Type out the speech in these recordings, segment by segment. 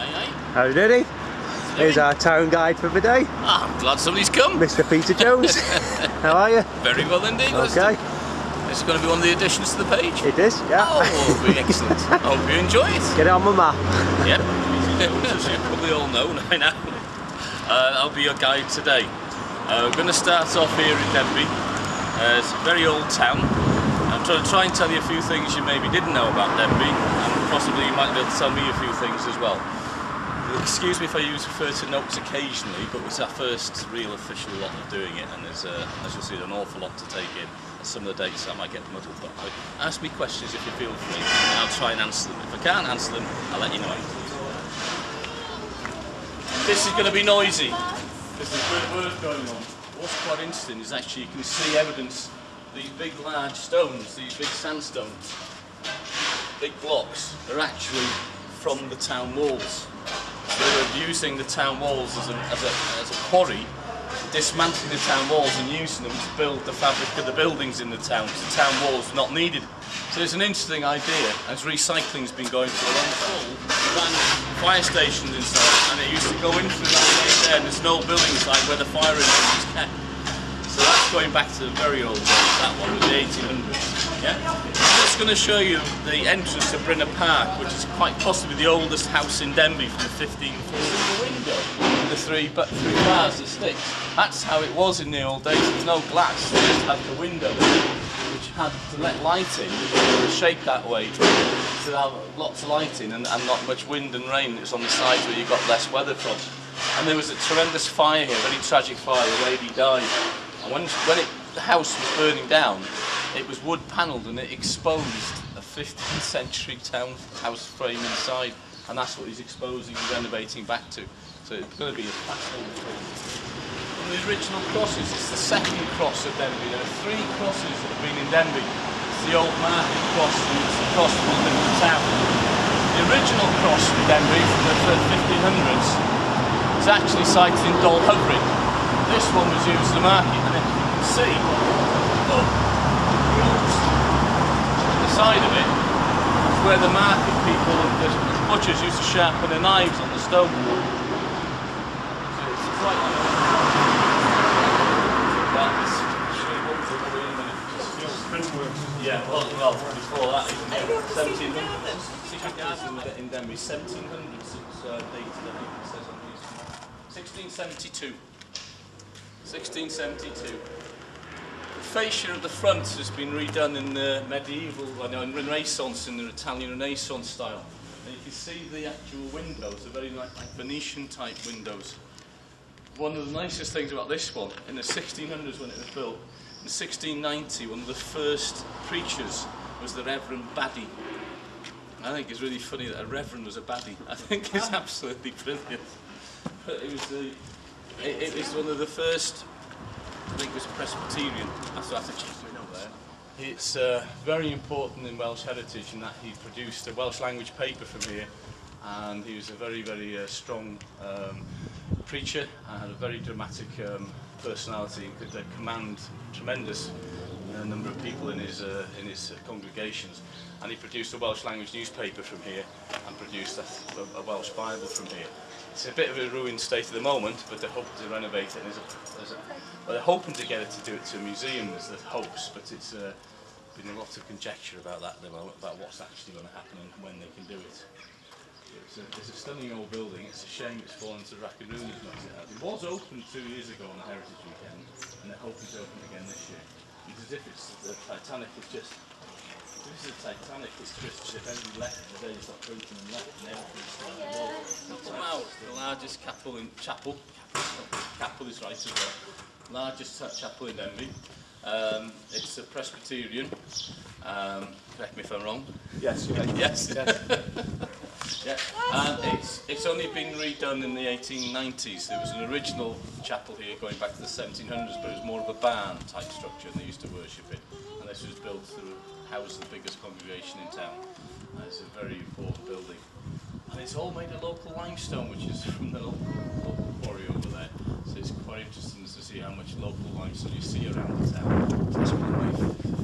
Aye. Howdy doody. Here's our town guide for the day. I'm glad somebody's come. Mr. Peter Jones. How are you? Very well indeed. Okay. This is going to be one of the additions to the page. It is, yeah. Oh, it'll be excellent. I hope you enjoy it. Get it on my map. Yep. As you probably all know by now. I'll be your guide today. We're going to start off here in Denbigh. It's a very old town. I'm trying to tell you a few things you maybe didn't know about Denbigh, and possibly you might be able to tell me a few things as well. Excuse me if I refer to notes occasionally, but it's our first real official lot of doing it, and there's, as you'll see, an awful lot to take in. And some of the dates I might get muddled, but ask me questions if you feel free, and I'll try and answer them. If I can't answer them, I'll let you know. This is going to be noisy. There's a bit of work going on. What's quite interesting is actually you can see evidence. These big large stones, these big sandstones, big blocks, are actually from the town walls. So they were using the town walls as a quarry, dismantling the town walls and using them to build the fabric of the buildings in the town. The town walls not needed. So it's an interesting idea, as recycling's been going for a long time. Ran fire stations inside, and it used to go in through that gate there, and there's an old building inside where the fire engine was kept. So that's going back to the very old days, that one, with the 1800s. Yeah? I'm just going to show you the entrance to Brinner Park, which is quite possibly the oldest house in Denbigh from the 1540s. The window, the three bars that sticks. That's how it was in the old days. There's no glass, they just had the window, which had to let light in. It was shaped that way to have lots of light in and not much wind and rain. It was on the sides where you got less weather from. And there was a tremendous fire here, a very tragic fire. The lady died. And when the house was burning down, it was wood panelled and it exposed a 15th century town house frame inside, and that's what he's exposing and renovating back to. So it's going to be a fascinating thing. One of the original crosses, it's the second cross of Denbigh. There are three crosses that have been in Denbigh. It's the old market cross and it's the cross from the middle of town. The original cross from Denbigh from the 1500s is actually sited in Dolhovering. This one was used as the market, and you can see the side of it is where the market people and the butchers used to sharpen their knives on the stone. So it's quite yeah, well, before that, 1700s. Secret garden in Denbigh, 1700s it's dated, I think it says on these. 1672. 1672. The fascia at the front has been redone in the medieval, in Renaissance, in the Italian Renaissance style. And you can see the actual windows, they're very like Venetian type windows. One of the nicest things about this one, in the 1600s when it was built, in 1690, one of the first preachers was the Reverend Baddie. I think it's really funny that a reverend was a baddie. I think it's absolutely brilliant. But it was one of the first, I think it was Presbyterian. That's what I have to check my note there. It's very important in Welsh heritage in that he produced a Welsh language paper from here, and he was a very, very strong preacher and had a very dramatic personality and could command tremendous number of people in his congregations. And he produced a Welsh language newspaper from here and produced a Welsh Bible from here. It's a bit of a ruined state at the moment, but they're hoping to renovate it. And well, they're hoping to get it to do it to a museum, there's the hopes, but it's been a lot of conjecture about that at the moment, about what's actually going to happen and when they can do it. It's a stunning old building. It's a shame it's fallen to rack and ruin as much as it has. It was opened 2 years ago on the Heritage Weekend, and they're hoping to open again this year. It's as if it's the Titanic is just. This is the Titanic. It's just if anybody left the day, it's not broken and left, and everything's wow, the largest chapel is right as well. Largest chapel in Denbigh. It's a Presbyterian. Correct me if I'm wrong. Yes, you're right. Yes. Yeah. And it's only been redone in the 1890s. There was an original chapel here going back to the 1700s, but it was more of a barn type structure, and they used to worship it. And this was built to house the biggest congregation in town. And it's a very important building. And it's all made of local limestone, which is from the local quarry over there. So it's quite interesting to see how much local limestone you see around the town. So that's one of my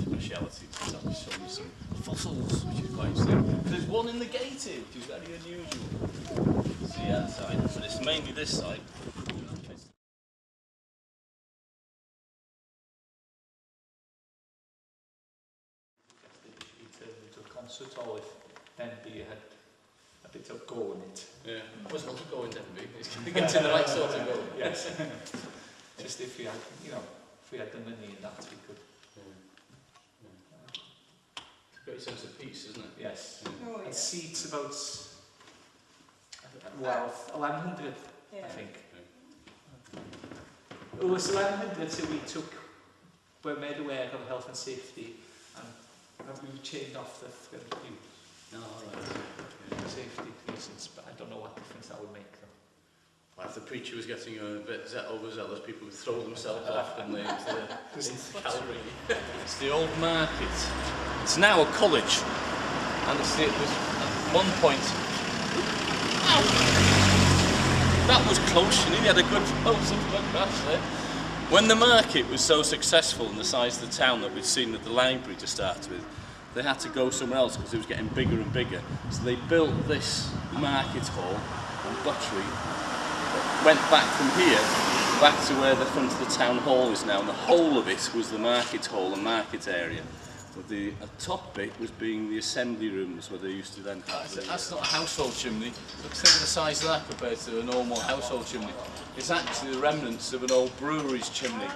specialities. I'll be showing you some fossils, which is quite interesting. There's one in the gate here, which is very unusual. see outside, but it's mainly this side. It turned into a concert hall if Denbigh had a bit of go in it. Yeah, it was not a go in Denbigh. It's getting the right sort of go. Yes. Just if we had, if we had the money in that, we could. Great sense of peace, isn't it? Yes. Oh, yeah. And seats about 1100, I think. It was 1100, so we made aware of health and safety, and we chained off the front view. No, right. Safety reasons, but I don't know what difference that would make though. Well, if the preacher was getting a bit overzealous, people would throw themselves off and into the gallery. It's the old market. It's now a college, and it was at one point. Ow! That was close. You nearly had a good photograph there. When the market was so successful in the size of the town that we'd seen at the library to start with, they had to go somewhere else because it was getting bigger and bigger. So they built this market hall on Buttery. Went back from here, back to where the front of the town hall is now, and the whole of it was the market hall and market area. But the top bit was being the assembly rooms where they used to then have that's not a household chimney. Look, think of the size of that compared to a normal household chimney. It's actually the remnants of an old brewery's chimney.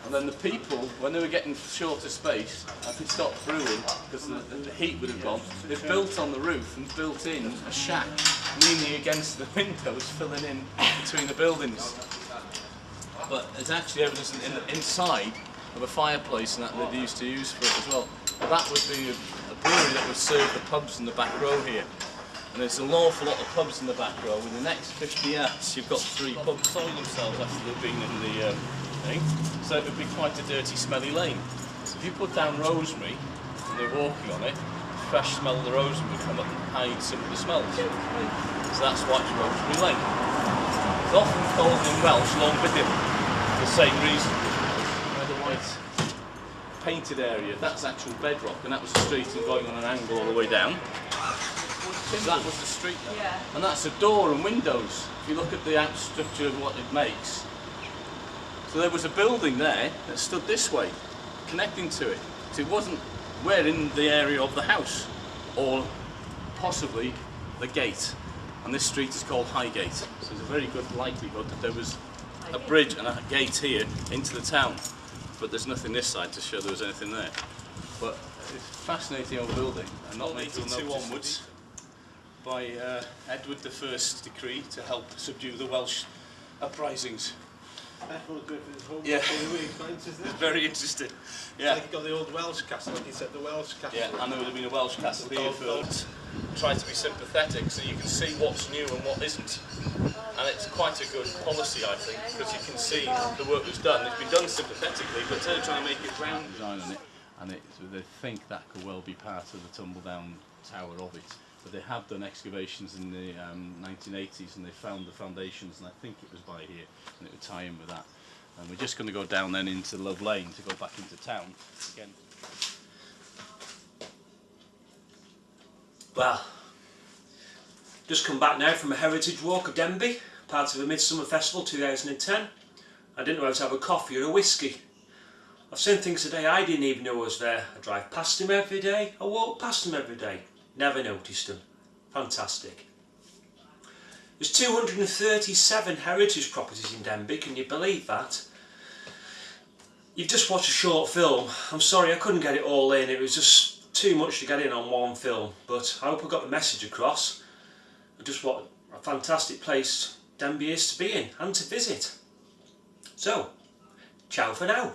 And then the people, when they were getting short of space, and they stopped brewing because the heat would have gone, they built on the roof and built in a shack leaning against the windows, filling in between the buildings. But there's actually evidence in the inside of a fireplace and that they used to use for it as well. That would be a brewery that would serve the pubs in the back row here. And there's an awful lot of pubs in the back row. In the next 50 yards, you've got 3 pubs sold themselves after they've been in the thing. So it would be quite a dirty, smelly lane. So if you put down rosemary and they're walking on it, the fresh smell of the rosemary would come up and hide some of the smells. So that's why it's Rosemary Lane. It's often called in Welsh Long Bidim for the same reason. Where the white painted area, that's actual bedrock, and that was the street and going on an angle all the way down. So that was the street there. Yeah. And that's a door and windows. If you look at the out structure of what it makes. So there was a building there that stood this way, connecting to it. So it wasn't, we're in the area of the house, or possibly the gate. And this street is called Highgate. So there's a very good likelihood that there was a bridge and a gate here into the town. But there's nothing this side to show there was anything there. But it's a fascinating old building, and not 82 onwards, by Edward I's decree to help subdue the Welsh uprisings. Yeah, it's very interesting. Yeah, It's like you've got the old Welsh castle, like you said, the Welsh castle. yeah, and there would have been a Welsh castle here first. Try to be sympathetic so you can see what's new and what isn't. And it's quite a good policy, I think, because you can see the work that's done. It's been done sympathetically, but they're trying to make it round. Design on it, and so they think that could well be part of the tumble-down tower of it. But they have done excavations in the 1980s, and they found the foundations, and I think it was by here, and it would tie in with that. And we're just going to go down then into Love Lane to go back into town again. Well, just come back now from a heritage walk of Denbigh, part of the Midsummer Festival 2010. I didn't know how to have a coffee or a whiskey. I've seen things today I didn't even know was there. I drive past him every day, I walk past him every day. Never noticed them. Fantastic. There's 237 heritage properties in Denbigh, can you believe that? You've just watched a short film. I'm sorry I couldn't get it all in, it was just too much to get in on one film, but I hope I got the message across. Just what a fantastic place Denbigh is to be in and to visit. So, ciao for now.